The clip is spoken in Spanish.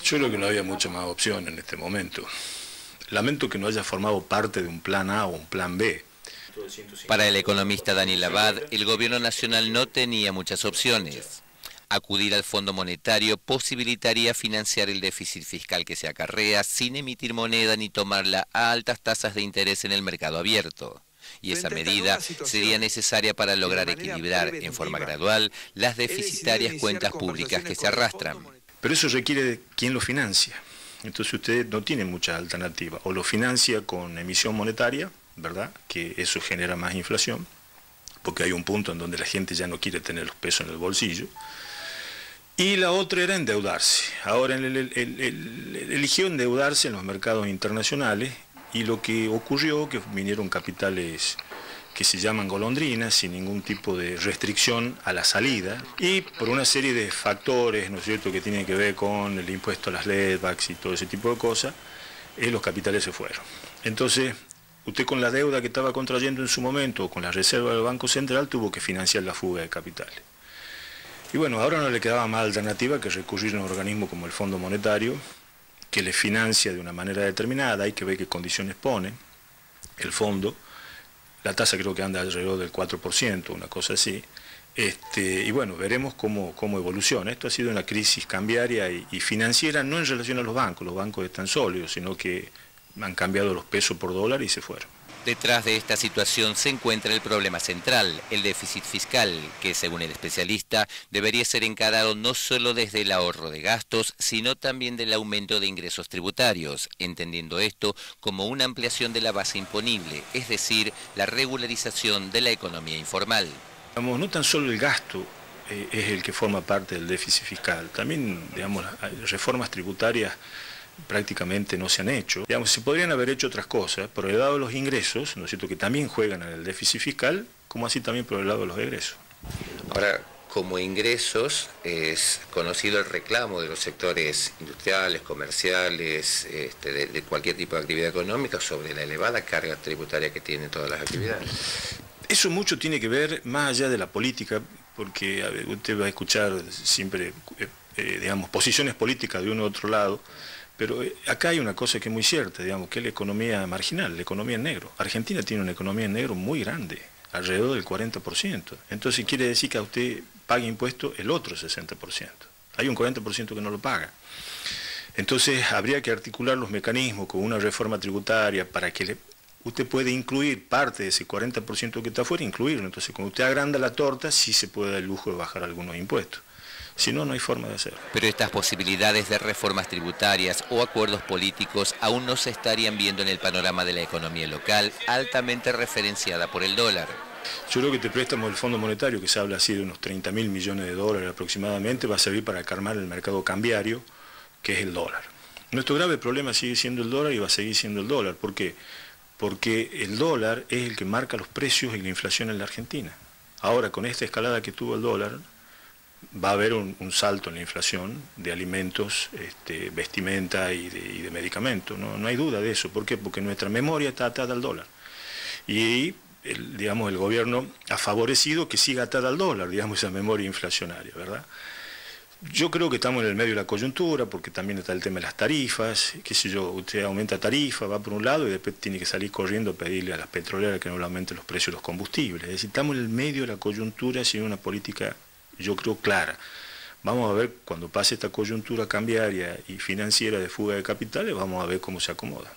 Yo creo que no había mucha más opción en este momento. Lamento que no haya formado parte de un plan A o un plan B. Para el economista Daniel Abad, el gobierno nacional no tenía muchas opciones. Acudir al Fondo Monetario posibilitaría financiar el déficit fiscal que se acarrea sin emitir moneda ni tomarla a altas tasas de interés en el mercado abierto. Y esa medida sería necesaria para lograr equilibrar en forma gradual las deficitarias cuentas públicas que se arrastran. Pero eso requiere de quién lo financia. Entonces usted no tiene mucha alternativa. O lo financia con emisión monetaria, ¿verdad? Que eso genera más inflación, porque hay un punto en donde la gente ya no quiere tener los pesos en el bolsillo. Y la otra era endeudarse. Ahora él eligió endeudarse en los mercados internacionales y lo que ocurrió que vinieron capitales que se llaman golondrinas, sin ningún tipo de restricción a la salida, y por una serie de factores, ¿no es cierto?, que tienen que ver con el impuesto a las leasebacks y todo ese tipo de cosas, los capitales se fueron. Entonces, usted con la deuda que estaba contrayendo en su momento, o con la reserva del Banco Central, tuvo que financiar la fuga de capitales. Y bueno, ahora no le quedaba más alternativa que recurrir a un organismo como el Fondo Monetario, que le financia de una manera determinada, hay que ver qué condiciones pone el fondo. La tasa creo que anda alrededor del 4%, una cosa así. Y bueno, veremos cómo evoluciona. Esto ha sido una crisis cambiaria y financiera, no en relación a los bancos están sólidos, sino que han cambiado los pesos por dólar y se fueron. Detrás de esta situación se encuentra el problema central, el déficit fiscal, que según el especialista debería ser encarado no solo desde el ahorro de gastos, sino también del aumento de ingresos tributarios, entendiendo esto como una ampliación de la base imponible, es decir, la regularización de la economía informal. No tan solo el gasto es el que forma parte del déficit fiscal, también, digamos, reformas tributarias prácticamente no se han hecho. Digamos, se podrían haber hecho otras cosas por el lado de los ingresos, ¿no es cierto?, que también juegan en el déficit fiscal, como así también por el lado de los egresos. Ahora, como ingresos, es conocido el reclamo de los sectores industriales, comerciales, de cualquier tipo de actividad económica sobre la elevada carga tributaria que tienen todas las actividades. Eso mucho tiene que ver más allá de la política, porque a ver, usted va a escuchar siempre, digamos, posiciones políticas de uno u otro lado, pero acá hay una cosa que es muy cierta, digamos, que es la economía marginal, la economía en negro. Argentina tiene una economía en negro muy grande, alrededor del 40%. Entonces quiere decir que a usted paga impuestos el otro 60%. Hay un 40% que no lo paga. Entonces habría que articular los mecanismos con una reforma tributaria para que usted pueda incluir parte de ese 40% que está afuera, incluirlo. Entonces cuando usted agranda la torta, sí se puede dar el lujo de bajar algunos impuestos. Si no, no hay forma de hacerlo. Pero estas posibilidades de reformas tributarias o acuerdos políticos aún no se estarían viendo en el panorama de la economía local, altamente referenciada por el dólar. Yo creo que este préstamo del Fondo Monetario, que se habla así de unos 30.000 millones de dólares aproximadamente, va a servir para calmar el mercado cambiario, que es el dólar. Nuestro grave problema sigue siendo el dólar y va a seguir siendo el dólar. ¿Por qué? Porque el dólar es el que marca los precios y la inflación en la Argentina. Ahora, con esta escalada que tuvo el dólar, va a haber un salto en la inflación de alimentos, vestimenta y de medicamentos. No hay duda de eso. ¿Por qué? Porque nuestra memoria está atada al dólar. Y digamos, el gobierno ha favorecido que siga atada al dólar, digamos, esa memoria inflacionaria, ¿verdad? Yo creo que estamos en el medio de la coyuntura, porque también está el tema de las tarifas, qué sé yo, usted aumenta tarifa, va por un lado y después tiene que salir corriendo a pedirle a las petroleras que no le aumenten los precios de los combustibles. Es decir, estamos en el medio de la coyuntura sin una política, yo creo, clara. Vamos a ver, cuando pase esta coyuntura cambiaria y financiera de fuga de capitales, vamos a ver cómo se acomoda.